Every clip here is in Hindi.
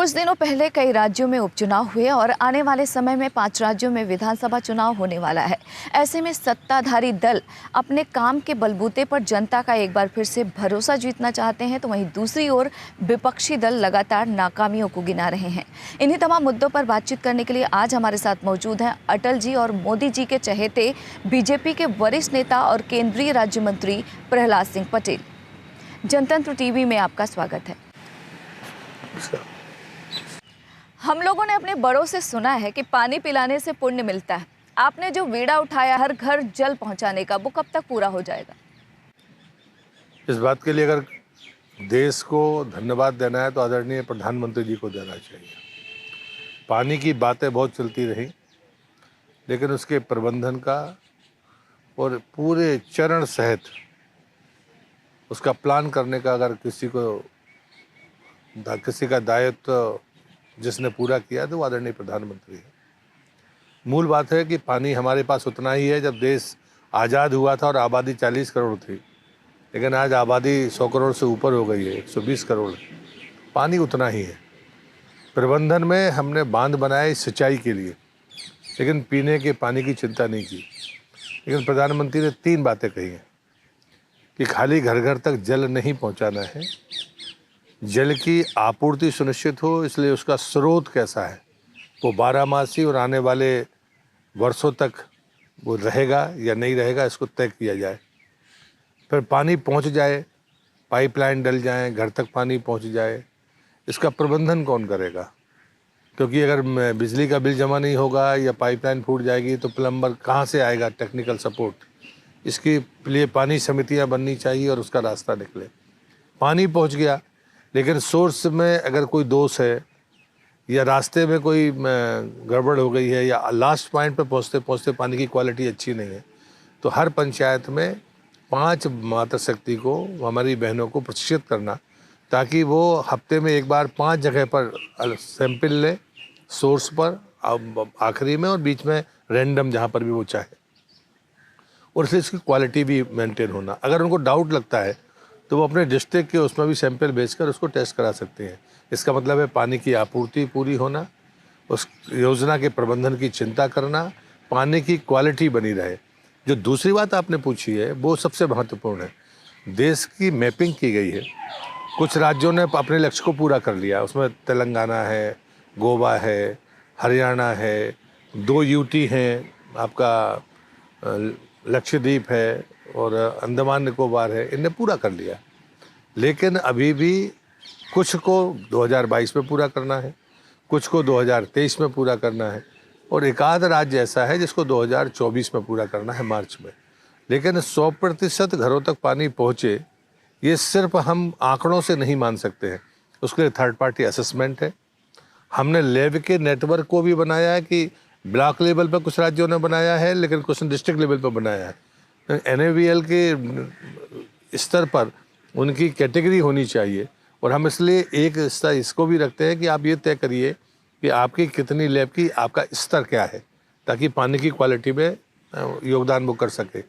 कुछ दिनों पहले कई राज्यों में उपचुनाव हुए और आने वाले समय में 5 राज्यों में विधानसभा चुनाव होने वाला है। ऐसे में सत्ताधारी दल अपने काम के बलबूते पर जनता का एक बार फिर से भरोसा जीतना चाहते हैं, तो वहीं दूसरी ओर विपक्षी दल लगातार नाकामियों को गिना रहे हैं। इन्हीं तमाम मुद्दों पर बातचीत करने के लिए आज हमारे साथ मौजूद हैं अटल जी और मोदी जी के चहेते बीजेपी के वरिष्ठ नेता और केंद्रीय राज्य मंत्री प्रहलाद सिंह पटेल। जनतंत्र टीवी में आपका स्वागत है। हम लोगों ने अपने बड़ों से सुना है कि पानी पिलाने से पुण्य मिलता है। आपने जो बीड़ा उठाया हर घर जल पहुंचाने का, वो कब तक पूरा हो जाएगा? इस बात के लिए अगर देश को धन्यवाद देना है तो आदरणीय प्रधानमंत्री जी को देना चाहिए। पानी की बातें बहुत चलती रही, लेकिन उसके प्रबंधन का और पूरे चरण सहित उसका प्लान करने का अगर किसी का दायित्व जिसने पूरा किया तो वो आदरणीय प्रधानमंत्री है। मूल बात है कि पानी हमारे पास उतना ही है। जब देश आज़ाद हुआ था और आबादी 40 करोड़ थी, लेकिन आज आबादी 100 करोड़ से ऊपर हो गई है, 120 करोड़। पानी उतना ही है। प्रबंधन में हमने बांध बनाए सिंचाई के लिए, लेकिन पीने के पानी की चिंता नहीं की। लेकिन प्रधानमंत्री ने 3 बातें कही हैं कि खाली घर घर तक जल नहीं पहुंचाना है, जल की आपूर्ति सुनिश्चित हो, इसलिए उसका स्रोत कैसा है वो 12मासी और आने वाले वर्षों तक वो रहेगा या नहीं रहेगा, इसको तय किया जाए। फिर पानी पहुंच जाए, पाइपलाइन डल जाए, घर तक पानी पहुंच जाए, इसका प्रबंधन कौन करेगा? क्योंकि अगर बिजली का बिल जमा नहीं होगा या पाइपलाइन फूट जाएगी तो प्लम्बर कहाँ से आएगा? टेक्निकल सपोर्ट, इसके लिए पानी समितियां बननी चाहिए और उसका रास्ता निकले। पानी पहुंच गया, लेकिन सोर्स में अगर कोई दोष है या रास्ते में कोई गड़बड़ हो गई है या लास्ट पॉइंट पे पहुंचते पहुंचते पानी की क्वालिटी अच्छी नहीं है, तो हर पंचायत में 5 मातृशक्ति को, हमारी बहनों को प्रशिक्षित करना, ताकि वो हफ्ते में एक बार 5 जगह पर सैंपल ले, सोर्स पर, आखिरी में और बीच में रैंडम जहाँ पर भी वो चाहे, और इसलिए इसकी क्वालिटी भी मेंटेन होना। अगर उनको डाउट लगता है तो वो अपने डिस्ट्रिक्ट के उसमें भी सैंपल भेजकर उसको टेस्ट करा सकते हैं। इसका मतलब है पानी की आपूर्ति पूरी होना, उस योजना के प्रबंधन की चिंता करना, पानी की क्वालिटी बनी रहे। जो दूसरी बात आपने पूछी है वो सबसे महत्वपूर्ण है। देश की मैपिंग की गई है, कुछ राज्यों ने अपने लक्ष्य को पूरा कर लिया। उसमें तेलंगाना है, गोवा है, हरियाणा है, 2 यूटी हैं, आपका लक्षद्वीप है और अंडमान निकोबार है, इनने पूरा कर लिया। लेकिन अभी भी कुछ को 2022 में पूरा करना है, कुछ को 2023 में पूरा करना है, और एक आध राज्य ऐसा है जिसको 2024 में पूरा करना है, मार्च में। लेकिन 100% घरों तक पानी पहुँचे, ये सिर्फ हम आंकड़ों से नहीं मान सकते हैं। उसके लिए थर्ड पार्टी असेसमेंट है। हमने लेब के नेटवर्क को भी बनाया है कि ब्लॉक लेवल पर कुछ राज्यों ने बनाया है, लेकिन कुछ ने डिस्ट्रिक्ट लेवल पर बनाया है। NABL के स्तर पर उनकी कैटेगरी होनी चाहिए, और हम इसलिए एक स्तर इसको भी रखते हैं कि आप ये तय करिए कि आपकी कितनी लैब की, आपका स्तर क्या है, ताकि पानी की क्वालिटी में योगदान वो कर सके।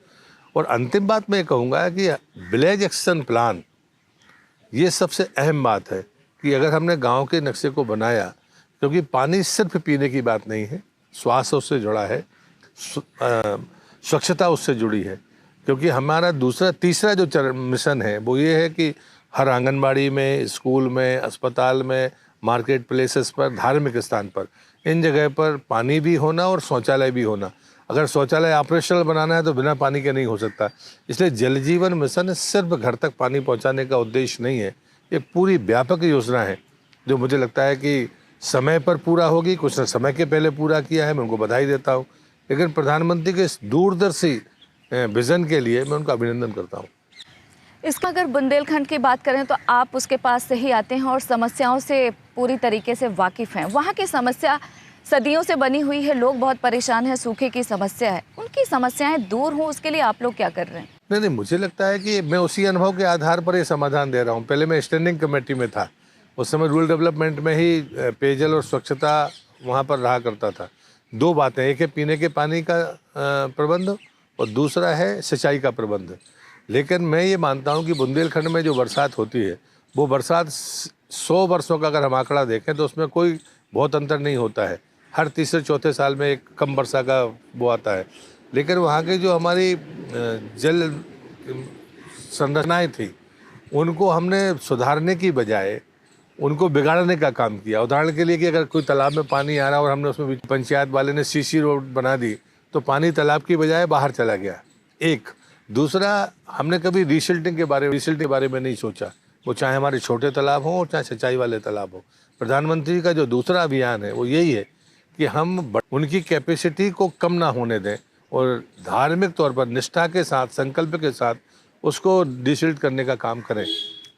और अंतिम बात मैं कहूँगा कि विलेज एक्शन प्लान, ये सबसे अहम बात है कि अगर हमने गांव के नक्शे को बनाया, क्योंकि पानी सिर्फ पीने की बात नहीं है, स्वास्थ्य उससे जुड़ा है, स्वच्छता उससे जुड़ी है। क्योंकि हमारा तीसरा जो मिशन है वो ये है कि हर आंगनबाड़ी में, स्कूल में, अस्पताल में, मार्केट प्लेसेस पर, धार्मिक स्थान पर, इन जगह पर पानी भी होना और शौचालय भी होना। अगर शौचालय ऑपरेशनल बनाना है तो बिना पानी के नहीं हो सकता। इसलिए जल जीवन मिशन सिर्फ घर तक पानी पहुंचाने का उद्देश्य नहीं है, ये पूरी व्यापक योजना है जो मुझे लगता है कि समय पर पूरा होगी। कुछ ने समय के पहले पूरा किया है, मैं उनको बधाई देता हूँ, लेकिन प्रधानमंत्री के इस दूरदर्शी विजन के लिए मैं उनका अभिनंदन करता हूँ। इसका अगर बुंदेलखंड की बात करें तो आप उसके पास से ही आते हैं और समस्याओं से पूरी तरीके से वाकिफ़ हैं। वहाँ की समस्या सदियों से बनी हुई है, लोग बहुत परेशान हैं, सूखे की समस्या है। उनकी समस्याएं दूर हों, उसके लिए आप लोग क्या कर रहे हैं? नहीं, मुझे लगता है कि मैं उसी अनुभव के आधार पर ये समाधान दे रहा हूँ। पहले मैं स्टैंडिंग कमेटी में था, उस समय रूरल डेवलपमेंट में ही पेयजल और स्वच्छता वहाँ पर रहा करता था। 2 बातें, एक है पीने के पानी का प्रबंध और दूसरा है सिंचाई का प्रबंध। लेकिन मैं ये मानता हूँ कि बुंदेलखंड में जो बरसात होती है वो बरसात 100 वर्षों का अगर हम आंकड़ा देखें तो उसमें कोई बहुत अंतर नहीं होता है। हर तीसरे चौथे साल में एक कम वर्षा का वो आता है, लेकिन वहाँ की जो हमारी जल संरचनाएं थी उनको हमने सुधारने की बजाय उनको बिगाड़ने का काम किया। उदाहरण के लिए कि अगर कोई तालाब में पानी आ रहा और हमने उसमें पंचायत वाले ने सीसी रोड बना दी तो पानी तालाब की बजाय बाहर चला गया। एक दूसरा, हमने कभी रीसिल्टिंग के बारे में नहीं सोचा, वो चाहे हमारे छोटे तालाब हों और चाहे सिंचाई वाले तालाब हों। प्रधानमंत्री का जो दूसरा अभियान है वो यही है कि हम उनकी कैपेसिटी को कम ना होने दें और धार्मिक तौर पर निष्ठा के साथ, संकल्प के साथ उसको डिसिल्ट करने का काम करें।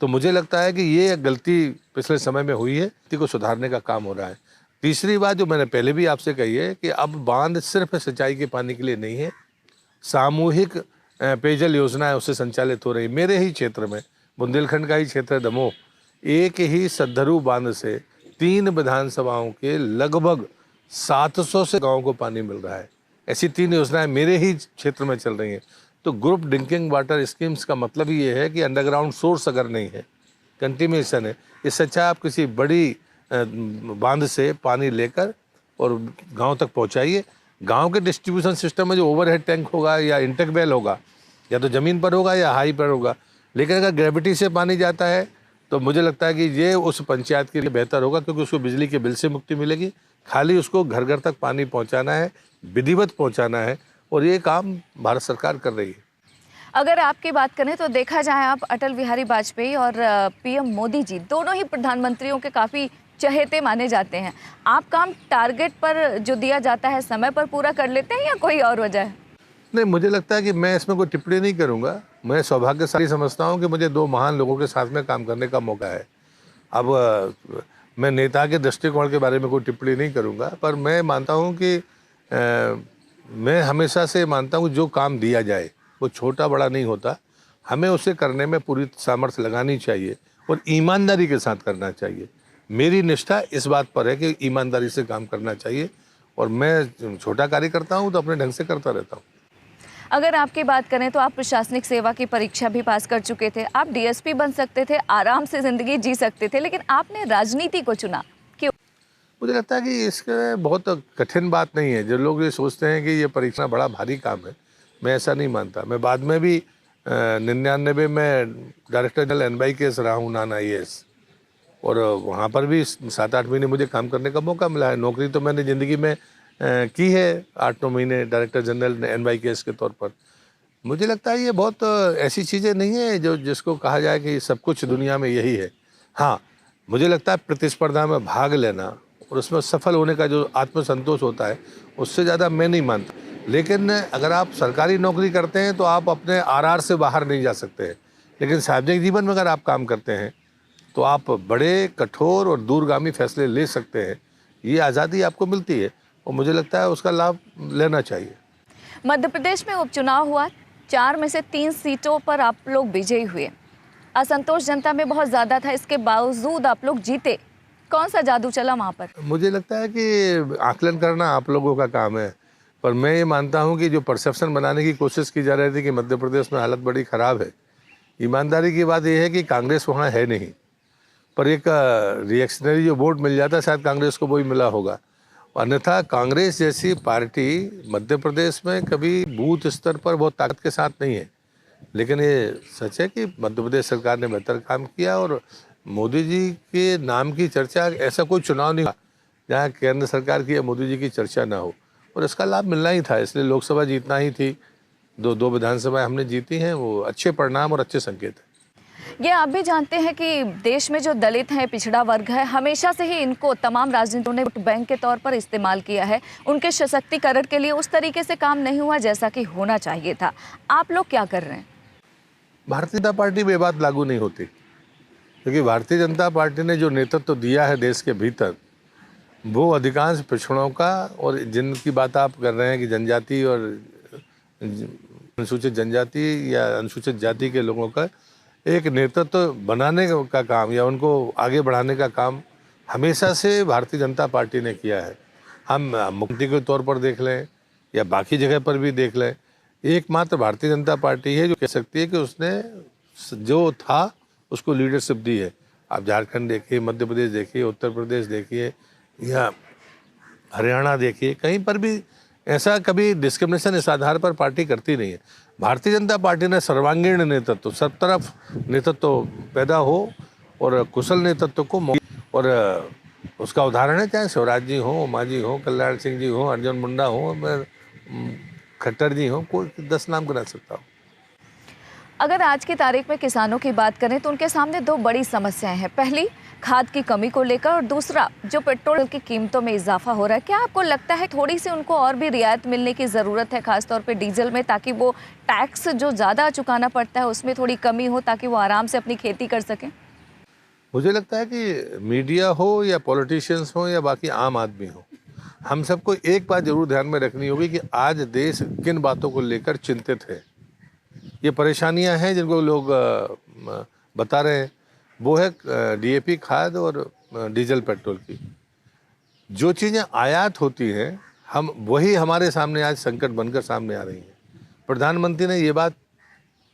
तो मुझे लगता है कि ये गलती पिछले समय में हुई है, गलती को सुधारने का काम हो रहा है। तीसरी बात जो मैंने पहले भी आपसे कही है कि अब बांध सिर्फ सिंचाई के पानी के लिए नहीं है, सामूहिक पेयजल योजनाएं उससे संचालित हो रही। मेरे ही क्षेत्र में, बुंदेलखंड का ही क्षेत्र है दमोह, एक ही सद्धरू बांध से 3 विधानसभाओं के लगभग 700 से गाँव को पानी मिल रहा है। ऐसी 3 योजनाएं मेरे ही क्षेत्र में चल रही हैं। तो ग्रुप ड्रिंकिंग वाटर स्कीम्स का मतलब ही ये है कि अंडरग्राउंड सोर्स अगर नहीं है, कंटिन्यूएशन है, इससे अच्छा आप किसी बड़ी बांध से पानी लेकर और गांव तक पहुंचाइए। गांव के डिस्ट्रीब्यूशन सिस्टम में जो ओवरहेड टैंक होगा या इंटेक वेल होगा, या तो ज़मीन पर होगा या हाई पर होगा, लेकिन अगर ग्रेविटी से पानी जाता है तो मुझे लगता है कि ये उस पंचायत के लिए बेहतर होगा, क्योंकि उसको बिजली के बिल से मुक्ति मिलेगी। खाली उसको घर घर तक पानी पहुँचाना है, विधिवत पहुँचाना है, और ये काम भारत सरकार कर रही है। अगर आपकी बात करें तो देखा जाए, आप अटल बिहारी वाजपेयी और पीएम मोदी जी दोनों ही प्रधानमंत्रियों के काफ़ी चहेते माने जाते हैं। आप काम टारगेट पर जो दिया जाता है समय पर पूरा कर लेते हैं या कोई और वजह है? नहीं, मुझे लगता है कि मैं इसमें कोई टिप्पणी नहीं करूंगा। मैं सौभाग्यशाली समझता हूं कि मुझे 2 महान लोगों के साथ में काम करने का मौका है। अब मैं नेता के दृष्टिकोण के बारे में कोई टिप्पणी नहीं करूंगा, पर मैं मानता हूं कि मैं हमेशा से मानता हूं जो काम दिया जाए वो छोटा बड़ा नहीं होता, हमें उसे करने में पूरी सामर्थ्य लगानी चाहिए और ईमानदारी के साथ करना चाहिए। मेरी निष्ठा इस बात पर है कि ईमानदारी से काम करना चाहिए, और मैं छोटा कार्य करता हूं तो अपने ढंग से करता रहता हूं। अगर आपकी बात करें तो आप प्रशासनिक सेवा की परीक्षा भी पास कर चुके थे, आप डीएसपी बन सकते थे, आराम से ज़िंदगी जी सकते थे, लेकिन आपने राजनीति को चुना, क्यों? मुझे लगता है कि इसके बहुत कठिन बात नहीं है। जो लोग ये सोचते हैं कि ये परीक्षा बड़ा भारी काम है, मैं ऐसा नहीं मानता। मैं बाद में भी 99 में डायरेक्टर जनरल NYKS रहा हूँ, नॉन IAS, और वहाँ पर भी 7-8 महीने मुझे काम करने का मौका मिला है। नौकरी तो मैंने ज़िंदगी में की है 8-9 महीने डायरेक्टर जनरल NYKS के तौर पर। मुझे लगता है ये बहुत ऐसी चीज़ें नहीं है जो जिसको कहा जाए कि सब कुछ दुनिया में यही है। हाँ, मुझे लगता है प्रतिस्पर्धा में भाग लेना और उसमें सफल होने का जो आत्मसंतोष होता है, उससे ज़्यादा मैं नहीं मानता। लेकिन अगर आप सरकारी नौकरी करते हैं तो आप अपने RR से बाहर नहीं जा सकते हैं, लेकिन सार्वजनिक जीवन में अगर आप काम करते हैं तो आप बड़े कठोर और दूरगामी फैसले ले सकते हैं। ये आज़ादी आपको मिलती है और मुझे लगता है उसका लाभ लेना चाहिए। मध्य प्रदेश में उपचुनाव हुआ, 4 में से 3 सीटों पर आप लोग विजयी हुए। असंतोष जनता में बहुत ज़्यादा था, इसके बावजूद आप लोग जीते। कौन सा जादू चला वहाँ पर? मुझे लगता है कि आकलन करना आप लोगों का काम है, पर मैं ये मानता हूँ कि जो परसेप्शन बनाने की कोशिश की जा रही थी कि मध्य प्रदेश में हालत बड़ी ख़राब है, ईमानदारी की बात यह है कि कांग्रेस वहाँ है नहीं, पर एक रिएक्शनरी जो वोट मिल जाता है शायद कांग्रेस को वही मिला होगा। अन्यथा कांग्रेस जैसी पार्टी मध्य प्रदेश में कभी बूथ स्तर पर बहुत ताकत के साथ नहीं है, लेकिन ये सच है कि मध्य प्रदेश सरकार ने बेहतर काम किया और मोदी जी के नाम की चर्चा, ऐसा कोई चुनाव नहीं हुआ जहाँ केंद्र सरकार की या मोदी जी की चर्चा ना हो, और इसका लाभ मिलना ही था। इसलिए लोकसभा जीतना ही थी, दो विधानसभाएं हमने जीती हैं, वो अच्छे परिणाम और अच्छे संकेत है। ये आप भी जानते हैं कि देश में जो दलित हैं, पिछड़ा वर्ग है, हमेशा से ही इनको तमाम राजनीतियों ने वोट बैंक के तौर पर इस्तेमाल किया है। उनके सशक्तिकरण के लिए उस तरीके से काम नहीं हुआ जैसा कि होना चाहिए था। आप लोग क्या कर रहे हैं? भारतीय जनता पार्टी में ये बात लागू नहीं होती, क्योंकि भारतीय जनता पार्टी ने जो नेतृत्व दिया है देश के भीतर, वो अधिकांश पिछड़ों का, और जिनकी बात आप कर रहे हैं कि जनजाति और अनुसूचित जनजाति या अनुसूचित जाति के लोगों का एक नेतृत्व बनाने का काम या उनको आगे बढ़ाने का काम हमेशा से भारतीय जनता पार्टी ने किया है। हम मुख्यमंत्री के तौर पर देख लें या बाकी जगह पर भी देख लें, एकमात्र भारतीय जनता पार्टी है जो कह सकती है कि उसने जो था उसको लीडरशिप दी है। आप झारखंड देखिए, मध्य प्रदेश देखिए, उत्तर प्रदेश देखिए या हरियाणा देखिए, कहीं पर भी ऐसा कभी डिस्क्रिमिनेशन इस आधार पर पार्टी करती नहीं है। भारतीय जनता पार्टी ने सर्वांगीण नेतृत्व, सब तरफ नेतृत्व पैदा हो और कुशल नेतृत्व को और उसका उदाहरण है, चाहे शिवराज जी हो, उमा जी हो, कल्याण सिंह जी हो, अर्जुन मुंडा हो, मैं खट्टर जी हो, कोई 10 नाम गिना सकता हूँ। अगर आज की तारीख में किसानों की बात करें तो उनके सामने दो बड़ी समस्याएं हैं। पहली, खाद की कमी को लेकर, और दूसरा, जो पेट्रोल की कीमतों में इजाफा हो रहा है। क्या आपको लगता है थोड़ी सी उनको और भी रियायत मिलने की ज़रूरत है, खासतौर पे डीजल में, ताकि वो टैक्स जो ज़्यादा चुकाना पड़ता है उसमें थोड़ी कमी हो, ताकि वो आराम से अपनी खेती कर सकें? मुझे लगता है कि मीडिया हो या पॉलिटिशियंस हो या बाकी आम आदमी हो, हम सबको एक बात जरूर ध्यान में रखनी होगी कि आज देश किन बातों को लेकर चिंतित है। ये परेशानियां हैं जिनको लोग बता रहे हैं, वो है डीएपी खाद और डीजल पेट्रोल की। जो चीज़ें आयात होती हैं, हम वही हमारे सामने आज संकट बनकर सामने आ रही हैं। प्रधानमंत्री ने ये बात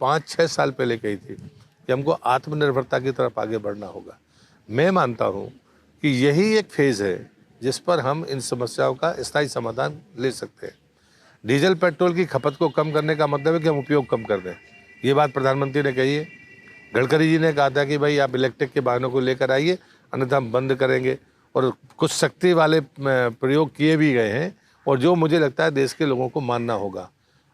5-6 साल पहले कही थी कि हमको आत्मनिर्भरता की तरफ आगे बढ़ना होगा। मैं मानता हूँ कि यही एक फेज़ है जिस पर हम इन समस्याओं का स्थायी समाधान ले सकते हैं। डीजल पेट्रोल की खपत को कम करने का मतलब है कि हम उपयोग कम कर दें। ये बात प्रधानमंत्री ने कही है। गडकरी जी ने कहा था कि भाई आप इलेक्ट्रिक के वाहनों को लेकर आइए, अन्यथा हम बंद करेंगे, और कुछ सख्ती वाले प्रयोग किए भी गए हैं, और जो मुझे लगता है देश के लोगों को मानना होगा।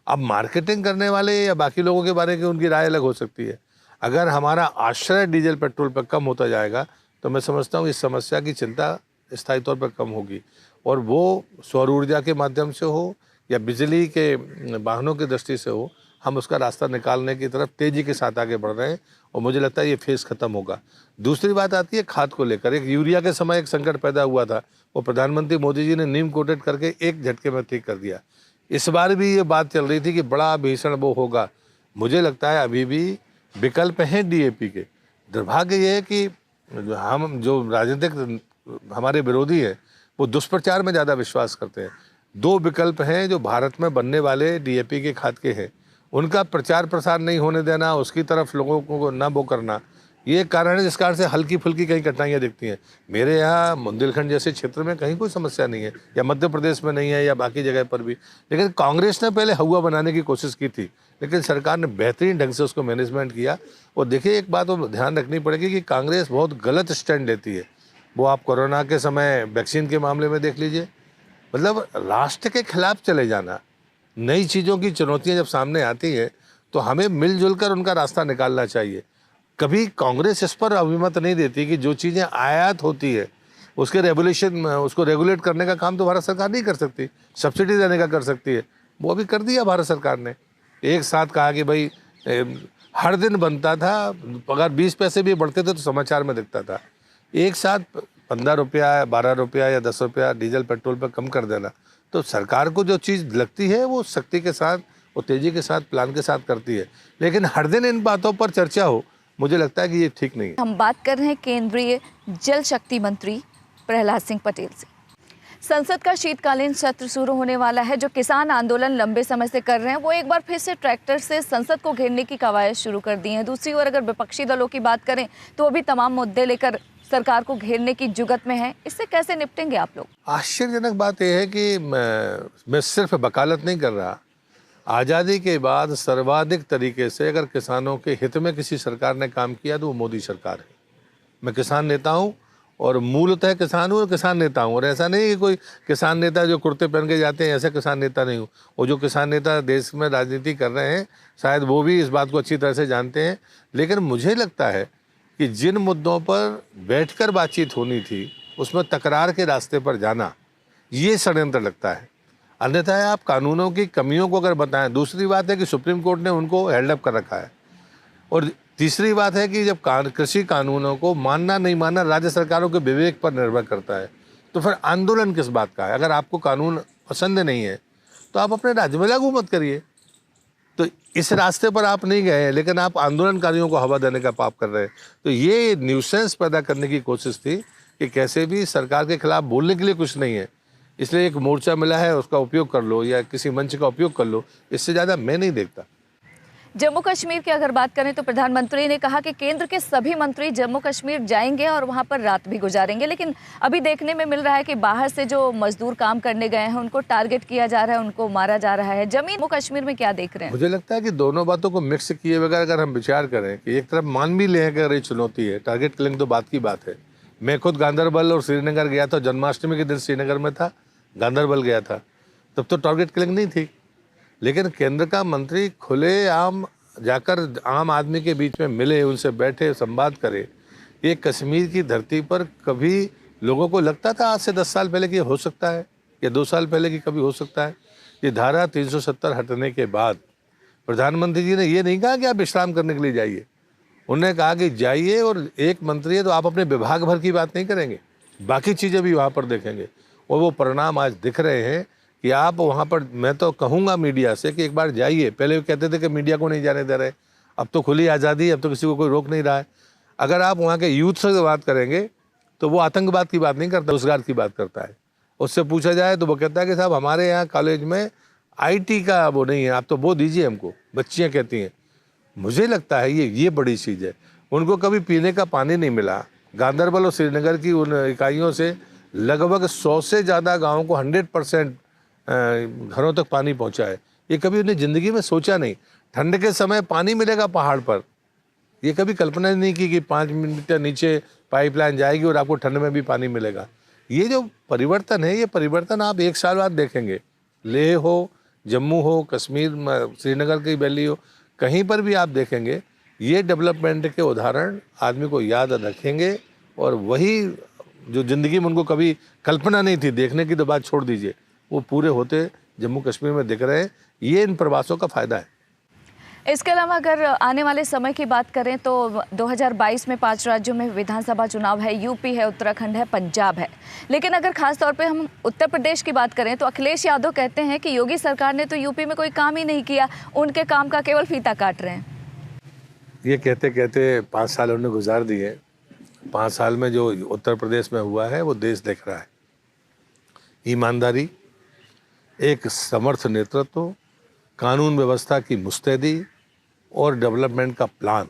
अब मार्केटिंग करने वाले या बाकी लोगों के बारे में उनकी राय अलग हो सकती है। अगर हमारा आश्रय डीजल पेट्रोल पर कम होता जाएगा तो मैं समझता हूँ इस समस्या की चिंता स्थायी तौर पर कम होगी, और वो सौर ऊर्जा के माध्यम से हो या बिजली के वाहनों की दृष्टि से हो, हम उसका रास्ता निकालने की तरफ तेज़ी के साथ आगे बढ़ रहे हैं, और मुझे लगता है ये फेज़ ख़त्म होगा। दूसरी बात आती है खाद को लेकर। एक यूरिया के समय एक संकट पैदा हुआ था, वो प्रधानमंत्री मोदी जी ने नीम कोटेड करके एक झटके में ठीक कर दिया। इस बार भी ये बात चल रही थी कि बड़ा भीषण वो होगा। मुझे लगता है अभी भी विकल्प हैं डीएपी के। दुर्भाग्य ये है कि हम जो राजनीतिक हमारे विरोधी हैं वो दुष्प्रचार में ज़्यादा विश्वास करते हैं। 2 विकल्प हैं जो भारत में बनने वाले डीएपी के खाद के हैं, उनका प्रचार प्रसार नहीं होने देना, उसकी तरफ लोगों को ना वो करना, ये कारण है जिस कारण से हल्की फुल्की कहीं कठिनाइयाँ दिखती हैं। मेरे यहाँ बुंदेलखंड जैसे क्षेत्र में कहीं कोई समस्या नहीं है, या मध्य प्रदेश में नहीं है, या बाकी जगह पर भी। लेकिन कांग्रेस ने पहले हवा बनाने की कोशिश की थी, लेकिन सरकार ने बेहतरीन ढंग से उसको मैनेजमेंट किया। और देखिए, एक बात वो ध्यान रखनी पड़ेगी कि कांग्रेस बहुत गलत स्टैंड लेती है। वो आप कोरोना के समय वैक्सीन के मामले में देख लीजिए, मतलब राष्ट्र के खिलाफ चले जाना। नई चीज़ों की चुनौतियां जब सामने आती हैं तो हमें मिलजुल कर उनका रास्ता निकालना चाहिए। कभी कांग्रेस इस पर अभिमत नहीं देती कि जो चीज़ें आयात होती है उसके रेगुलेशन, उसको रेगुलेट करने का काम तो भारत सरकार नहीं कर सकती, सब्सिडी देने का कर सकती है। वो अभी कर दिया भारत सरकार ने। एक साथ कहा कि भाई हर दिन बनता था, अगर 20 पैसे भी बढ़ते थे तो समाचार में दिखता था। एक साथ 15 रुपया, 12 रुपया या 10 रुपया डीजल पेट्रोल पर कम कर देना, तो सरकार को जो चीज़ लगती है वो सख्ती के साथ और तेज़ी के साथ, प्लान के साथ करती है। लेकिन हर दिन इन बातों पर चर्चा हो, मुझे लगता है कि ये ठीक नहीं है। हम बात कर रहे हैं केंद्रीय जल शक्ति मंत्री प्रहलाद सिंह पटेल से। संसद का शीतकालीन सत्र शुरू होने वाला है। जो किसान आंदोलन लंबे समय से कर रहे हैं वो एक बार फिर से ट्रैक्टर से संसद को घेरने की कवायद शुरू कर दी है। दूसरी ओर अगर विपक्षी दलों की बात करें तो वो भी तमाम मुद्दे लेकर सरकार को घेरने की जुगत में है। इससे कैसे निपटेंगे आप लोग? आश्चर्यजनक बात यह है कि मैं सिर्फ वकालत नहीं कर रहा। आज़ादी के बाद सर्वाधिक तरीके से अगर किसानों के हित में किसी सरकार ने काम किया तो वो मोदी सरकार है। मैं किसान नेता हूँ और मूलतः किसान हूँ और किसान नेता हूँ, और ऐसा नहीं कि कोई किसान नेता जो कुर्ते पहन के जाते हैं ऐसा किसान नेता नहीं हूँ। वो जो किसान नेता देश में राजनीति कर रहे हैं शायद वो भी इस बात को अच्छी तरह से जानते हैं। लेकिन मुझे लगता है कि जिन मुद्दों पर बैठकर बातचीत होनी थी उसमें तकरार के रास्ते पर जाना, ये षड्यंत्र लगता है। अन्यथा आप कानूनों की कमियों को अगर बताएं। दूसरी बात है कि सुप्रीम कोर्ट ने उनको हेल्ड अप कर रखा है, और तीसरी बात है कि जब कृषि कानूनों को मानना नहीं मानना राज्य सरकारों के विवेक पर निर्भर करता है, तो फिर आंदोलन किस बात का है? अगर आपको कानून पसंद नहीं है तो आप अपने राज्य में लागू मत करिए। तो इस रास्ते पर आप नहीं गए, लेकिन आप आंदोलनकारियों को हवा देने का पाप कर रहे हैं। तो ये न्यूसेंस पैदा करने की कोशिश थी कि कैसे भी सरकार के खिलाफ बोलने के लिए कुछ नहीं है, इसलिए एक मोर्चा मिला है उसका उपयोग कर लो या किसी मंच का उपयोग कर लो। इससे ज़्यादा मैं नहीं देखता। जम्मू कश्मीर की अगर बात करें तो प्रधानमंत्री ने कहा कि केंद्र के सभी मंत्री जम्मू कश्मीर जाएंगे और वहां पर रात भी गुजारेंगे, लेकिन अभी देखने में मिल रहा है कि बाहर से जो मजदूर काम करने गए हैं उनको टारगेट किया जा रहा है, उनको मारा जा रहा है। जम्मू कश्मीर में क्या देख रहे हैं? मुझे लगता है कि दोनों बातों को मिक्स किए बगैर अगर हम विचार करें कि एक तरफ मान भी लें कि अगर ये चुनौती है, टारगेट किलिंग तो बात की बात है। मैं खुद गांधरबल और श्रीनगर गया था, जन्माष्टमी के दिन श्रीनगर में था, गांधरबल गया था, तब तो टारगेट किलिंग नहीं थी। लेकिन केंद्र का मंत्री खुले आम जाकर आम आदमी के बीच में मिले, उनसे बैठे, संवाद करे। ये कश्मीर की धरती पर कभी लोगों को लगता था आज से 10 साल पहले कि ये हो सकता है, या 2 साल पहले कि कभी हो सकता है? ये धारा 370 हटने के बाद प्रधानमंत्री जी ने ये नहीं कहा कि आप विश्राम करने के लिए जाइए। उन्होंने कहा कि जाइए, और एक मंत्री है तो आप अपने विभाग भर की बात नहीं करेंगे, बाकी चीज़ें भी वहाँ पर देखेंगे। और वो परिणाम आज दिख रहे हैं कि आप वहाँ पर, मैं तो कहूँगा मीडिया से कि एक बार जाइए। पहले वो कहते थे कि मीडिया को नहीं जाने दे रहे, अब तो खुली आज़ादी, अब तो किसी को कोई रोक नहीं रहा है। अगर आप वहाँ के यूथ से बात करेंगे तो वो आतंकवाद की बात नहीं करता, रोजगार की बात करता है। उससे पूछा जाए तो वो कहता है कि साहब हमारे यहाँ कॉलेज में IT का वो नहीं है, आप तो वो दीजिए हमको, बच्चियाँ कहती हैं। मुझे लगता है ये बड़ी चीज़ है। उनको कभी पीने का पानी नहीं मिला। गांधरबल और श्रीनगर की उन इकाइयों से लगभग 100 से ज़्यादा गाँवों को 100% घरों तक पानी पहुँचा है। ये कभी उन्हें ज़िंदगी में सोचा नहीं। ठंड के समय पानी मिलेगा पहाड़ पर, ये कभी कल्पना नहीं की कि 5 मीटर नीचे पाइपलाइन जाएगी और आपको ठंड में भी पानी मिलेगा। ये जो परिवर्तन है, ये परिवर्तन आप 1 साल बाद देखेंगे। लेह हो, जम्मू हो, कश्मीर, श्रीनगर की वैली हो, कहीं पर भी आप देखेंगे ये डेवलपमेंट के उदाहरण आदमी को याद रखेंगे। और वही जो ज़िंदगी में उनको कभी कल्पना नहीं थी देखने की, तो बात छोड़ दीजिए, वो पूरे होते जम्मू कश्मीर में दिख रहे हैं। ये इन प्रवासों का फ़ायदा है। इसके अलावा अगर आने वाले समय की बात करें तो 2022 में 5 राज्यों में विधानसभा चुनाव है, यूपी है, उत्तराखंड है, पंजाब है। लेकिन अगर खास तौर पे हम उत्तर प्रदेश की बात करें तो अखिलेश यादव कहते हैं कि योगी सरकार ने तो यूपी में कोई काम ही नहीं किया, उनके काम का केवल फीता काट रहे हैं। ये कहते कहते 5 साल उन्होंने गुजार दिए। 5 साल में जो उत्तर प्रदेश में हुआ है वो देश देख रहा है। ईमानदारी, एक समर्थ नेतृत्व, कानून व्यवस्था की मुस्तैदी और डेवलपमेंट का प्लान,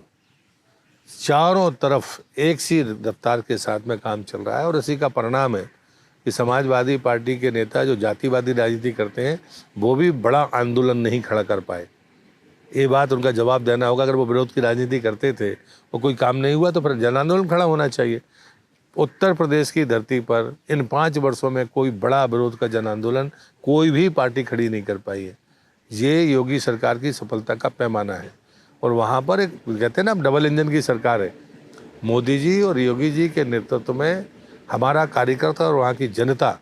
चारों तरफ एक सी रफ्तार के साथ में काम चल रहा है। और इसी का परिणाम है कि समाजवादी पार्टी के नेता जो जातिवादी राजनीति करते हैं वो भी बड़ा आंदोलन नहीं खड़ा कर पाए। ये बात उनका जवाब देना होगा। अगर वो विरोध की राजनीति करते थे, वो कोई काम नहीं हुआ, तो फिर जन आंदोलन खड़ा होना चाहिए। उत्तर प्रदेश की धरती पर इन 5 वर्षों में कोई बड़ा विरोध का जन आंदोलन कोई भी पार्टी खड़ी नहीं कर पाई है। ये योगी सरकार की सफलता का पैमाना है। और वहाँ पर एक कहते हैं ना, डबल इंजन की सरकार है। मोदी जी और योगी जी के नेतृत्व में हमारा कार्यकर्ता और वहाँ की जनता,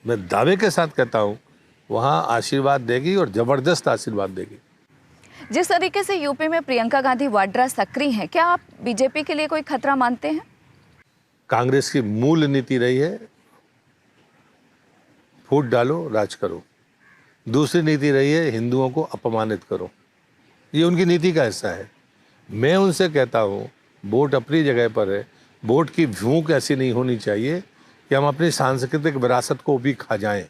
मैं दावे के साथ कहता हूँ, वहाँ आशीर्वाद देगी और ज़बरदस्त आशीर्वाद देगी। जिस तरीके से यूपी में प्रियंका गांधी वाड्रा सक्रिय हैं, क्या आप बीजेपी के लिए कोई खतरा मानते हैं? कांग्रेस की मूल नीति रही है फूट डालो राज करो। दूसरी नीति रही है हिंदुओं को अपमानित करो। ये उनकी नीति का हिस्सा है। मैं उनसे कहता हूँ, वोट अपनी जगह पर है, वोट की भूख ऐसी नहीं होनी चाहिए कि हम अपनी सांस्कृतिक विरासत को भी खा जाएं।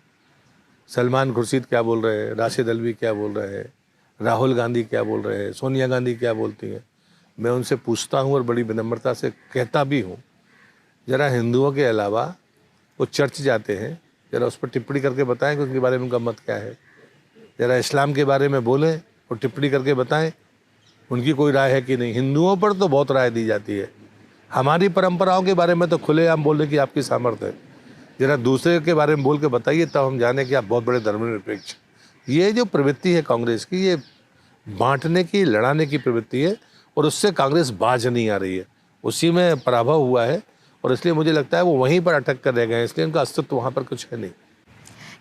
सलमान खुर्शीद क्या बोल रहे हैं, राशिद अल्वी क्या बोल रहे हैं, राहुल गांधी क्या बोल रहे हैं, सोनिया गांधी क्या बोलती हैं, मैं उनसे पूछता हूँ और बड़ी विनम्रता से कहता भी हूँ, ज़रा हिंदुओं के अलावा वो चर्च जाते हैं, ज़रा उस पर टिप्पणी करके बताएं कि उनके बारे में उनका मत क्या है। ज़रा इस्लाम के बारे में बोलें और टिप्पणी करके बताएं उनकी कोई राय है कि नहीं। हिंदुओं पर तो बहुत राय दी जाती है, हमारी परंपराओं के बारे में तो खुलेआम बोलने की आपकी सामर्थ्य है। ज़रा दूसरे के बारे में बोल के बताइए, तब हम जाने कि आप बहुत बड़े धर्मनिरपेक्ष। ये जो प्रवृत्ति है कांग्रेस की, ये बांटने की, लड़ाने की प्रवृत्ति है, और उससे कांग्रेस बाज नहीं आ रही है, उसी में पराभव हुआ है। और इसलिए मुझे लगता है वो वहीं पर अटक कर रह गए हैं, इसलिए उनका अस्तित्व वहाँ पर कुछ है नहीं।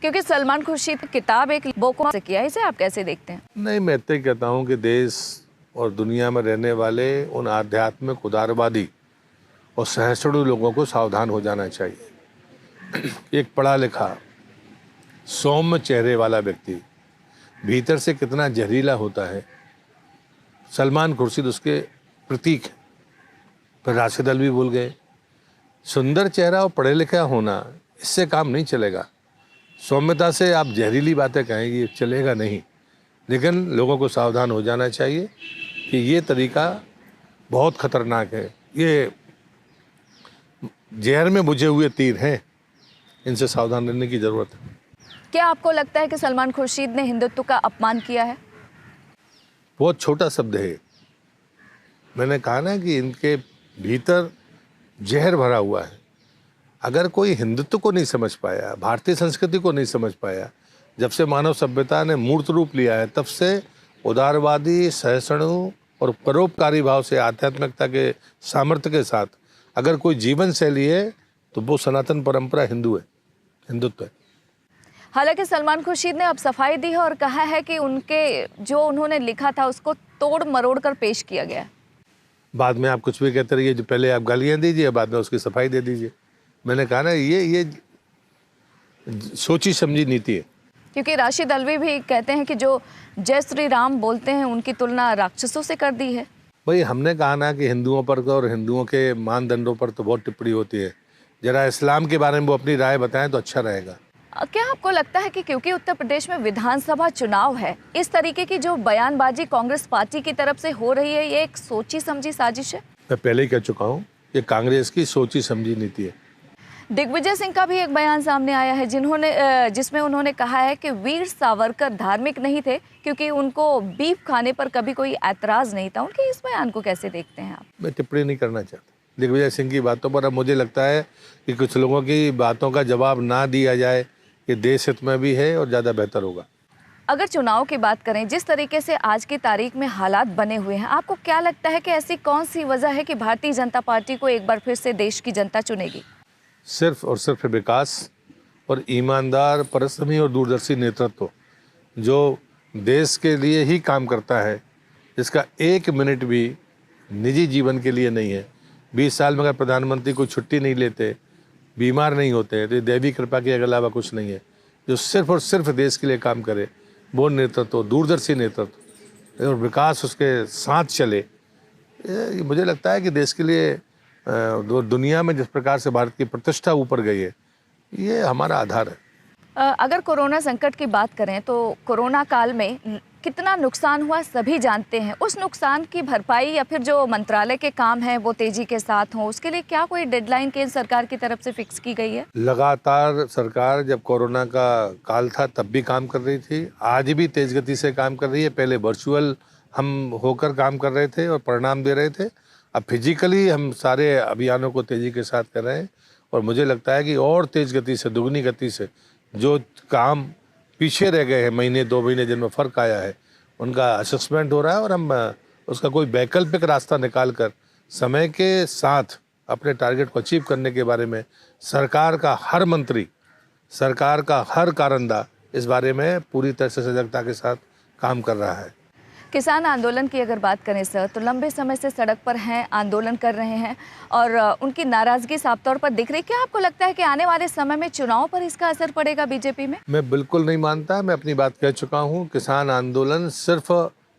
क्योंकि सलमान खुर्शीद की किताब एक बोको से किया, इसे आप कैसे देखते हैं? नहीं, मैं इतना ही कहता हूँ कि देश और दुनिया में रहने वाले उन आध्यात्मिक उदारवादी और सहिष्णु लोगों को सावधान हो जाना चाहिए। एक पढ़ा लिखा सौम्य चेहरे वाला व्यक्ति भीतर से कितना जहरीला होता है, सलमान खुर्शीद उसके प्रतीक है। फिर राशिद अल्वी बोल गए। सुंदर चेहरा और पढ़े लिखा होना, इससे काम नहीं चलेगा। सौम्यता से आप जहरीली बातें कहें, ये चलेगा नहीं। लेकिन लोगों को सावधान हो जाना चाहिए कि ये तरीका बहुत खतरनाक है। ये जहर में बुझे हुए तीर हैं, इनसे सावधान रहने की ज़रूरत है। क्या आपको लगता है कि सलमान खुर्शीद ने हिंदुत्व का अपमान किया है? बहुत छोटा शब्द है। मैंने कहा ना कि इनके भीतर जहर भरा हुआ है। अगर कोई हिंदुत्व को नहीं समझ पाया, भारतीय संस्कृति को नहीं समझ पाया, जब से मानव सभ्यता ने मूर्त रूप लिया है, तब से उदारवादी, सहिष्णु और परोपकारी भाव से आध्यात्मिकता के सामर्थ्य के साथ अगर कोई जीवन शैली है तो वो सनातन परंपरा हिंदुत्व है। हालांकि सलमान खुर्शीद ने अब सफाई दी है और कहा है कि उन्होंने लिखा था उसको तोड़ मरोड़ कर पेश किया गया। बाद में आप कुछ भी कहते रहिए, जो पहले आप गालियाँ दीजिए, बाद में उसकी सफाई दे दीजिए। मैंने कहा ना, ये सोची समझी नीति है। क्योंकि राशिद अल्वी भी कहते हैं कि जो जय श्री राम बोलते हैं उनकी तुलना राक्षसों से कर दी है। भाई, हमने कहा ना कि हिंदुओं पर और हिंदुओं के मानदंडों पर तो बहुत टिप्पणी होती है। जरा इस्लाम के बारे में वो अपनी राय बताएं तो अच्छा रहेगा। क्या आपको लगता है कि क्योंकि उत्तर प्रदेश में विधानसभा चुनाव है, इस तरीके की जो बयानबाजी कांग्रेस पार्टी की तरफ से हो रही है, ये एक सोची समझी साजिश है? मैं पहले ही कह चुका हूँ, ये कांग्रेस की सोची समझी नीति है। दिग्विजय सिंह का भी एक बयान सामने आया है जिसमें उन्होंने कहा है कि वीर सावरकर धार्मिक नहीं थे क्योंकि उनको बीफ खाने पर कभी कोई ऐतराज नहीं था। उनके इस बयान को कैसे देखते हैं आप? मैं टिप्पणी नहीं करना चाहता दिग्विजय सिंह की बातों पर। अब मुझे लगता है कि कुछ लोगों की बातों का जवाब ना दिया जाए, ये देश हित में भी है और ज़्यादा बेहतर होगा। अगर चुनाव की बात करें, जिस तरीके से आज की तारीख में हालात बने हुए हैं, आपको क्या लगता है कि ऐसी कौन सी वजह है कि भारतीय जनता पार्टी को एक बार फिर से देश की जनता चुनेगी? सिर्फ और सिर्फ विकास और ईमानदार, परिश्रमी और दूरदर्शी नेतृत्व जो देश के लिए ही काम करता है, जिसका एक मिनट भी निजी जीवन के लिए नहीं है। 20 साल में अगर प्रधानमंत्री कोई छुट्टी नहीं लेते, बीमार नहीं होते, तो दैवी कृपा के अलावा कुछ नहीं है। जो सिर्फ और सिर्फ देश के लिए काम करे, वो नेतृत्व, दूरदर्शी नेतृत्व और विकास उसके साथ चले, ये मुझे लगता है कि देश के लिए दुनिया में जिस प्रकार से भारत की प्रतिष्ठा ऊपर गई है, ये हमारा आधार है। अगर कोरोना संकट की बात करें तो कोरोना काल में कितना नुकसान हुआ सभी जानते हैं। उस नुकसान की भरपाई या फिर जो मंत्रालय के काम हैं वो तेजी के साथ हों, उसके लिए क्या कोई डेडलाइन केंद्र सरकार की तरफ से फिक्स की गई है? लगातार सरकार जब कोरोना का काल था तब भी काम कर रही थी, आज भी तेज गति से काम कर रही है। पहले वर्चुअल हम होकर काम कर रहे थे और परिणाम दे रहे थे, अब फिजिकली हम सारे अभियानों को तेजी के साथ कर रहे हैं। और मुझे लगता है कि और तेज गति से, दुगनी गति से जो काम पीछे रह गए हैं, महीने 2 महीने जिनमें फ़र्क आया है, उनका असेसमेंट हो रहा है और हम उसका कोई वैकल्पिक रास्ता निकाल कर समय के साथ अपने टारगेट को अचीव करने के बारे में सरकार का हर मंत्री, सरकार का हर कारंदा इस बारे में पूरी तरह से सजगता के साथ काम कर रहा है। किसान आंदोलन की अगर बात करें सर, तो लंबे समय से सड़क पर हैं, आंदोलन कर रहे हैं और उनकी नाराज़गी साफ तौर पर दिख रही है। क्या आपको लगता है कि आने वाले समय में चुनाव पर इसका असर पड़ेगा बीजेपी में? मैं बिल्कुल नहीं मानता। मैं अपनी बात कह चुका हूँ। किसान आंदोलन सिर्फ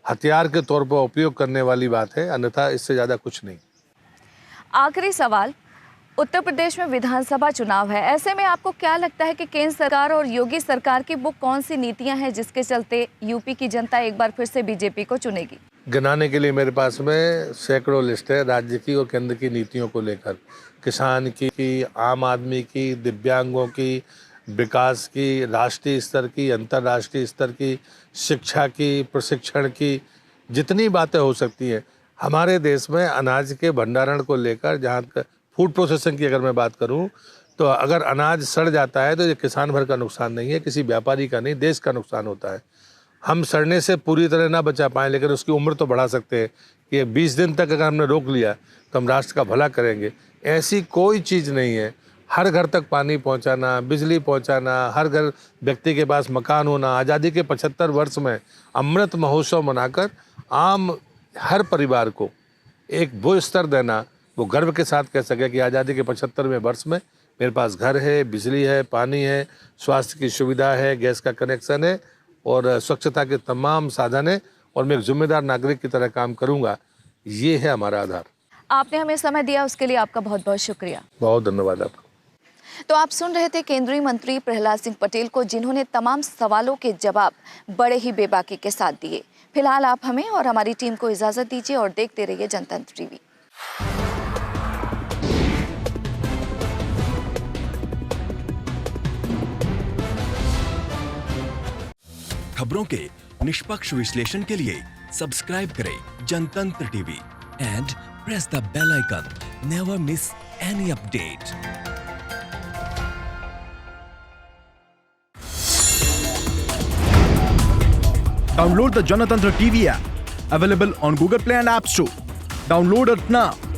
हथियार के तौर पर उपयोग करने वाली बात है, अन्यथा इससे ज़्यादा कुछ नहीं। आखिरी सवाल, उत्तर प्रदेश में विधानसभा चुनाव है, ऐसे में आपको क्या लगता है कि केंद्र सरकार और योगी सरकार की वो कौन सी नीतियां हैं जिसके चलते यूपी की जनता एक बार फिर से बीजेपी को चुनेगी? गिनाने के लिए मेरे पास में सैकड़ों लिस्ट है राज्य की और केंद्र की नीतियों को लेकर। किसान की, आम आदमी की, दिव्यांगों की, विकास की, राष्ट्रीय स्तर की, अंतर्राष्ट्रीय स्तर की, शिक्षा की, प्रशिक्षण की, जितनी बातें हो सकती हैं। हमारे देश में अनाज के भंडारण को लेकर, जहाँ फूड प्रोसेसिंग की अगर मैं बात करूं, तो अगर अनाज सड़ जाता है तो ये किसान भर का नुकसान नहीं है, किसी व्यापारी का नहीं, देश का नुकसान होता है। हम सड़ने से पूरी तरह ना बचा पाएँ, लेकिन उसकी उम्र तो बढ़ा सकते हैं कि 20 दिन तक अगर हमने रोक लिया तो हम राष्ट्र का भला करेंगे। ऐसी कोई चीज़ नहीं है। हर घर तक पानी पहुंचाना, बिजली पहुंचाना, हर घर व्यक्ति के पास मकान होना, आज़ादी के 75 वर्ष में अमृत महोत्सव मनाकर आम हर परिवार को एक वो स्तर देना, वो गर्व के साथ कह सके कि आज़ादी के 75वें वर्ष में मेरे पास घर है, बिजली है, पानी है, स्वास्थ्य की सुविधा है, गैस का कनेक्शन है और स्वच्छता के तमाम साधन है और मैं एक जिम्मेदार नागरिक की तरह काम करूंगा। ये है हमारा आधार। आपने हमें समय दिया, उसके लिए आपका बहुत बहुत शुक्रिया। बहुत धन्यवाद आपका। तो आप सुन रहे थे केंद्रीय मंत्री प्रहलाद सिंह पटेल को, जिन्होंने तमाम सवालों के जवाब बड़े ही बेबाकी के साथ दिए। फिलहाल आप हमें और हमारी टीम को इजाजत दीजिए और देखते रहिए जनतंत्र टीवी। खबरों के निष्पक्ष विश्लेषण के लिए सब्सक्राइब करें Janatantra TV and press the bell icon. Never miss any update. Download the Janatantra TV app, available on Google Play and App Store. Download it now.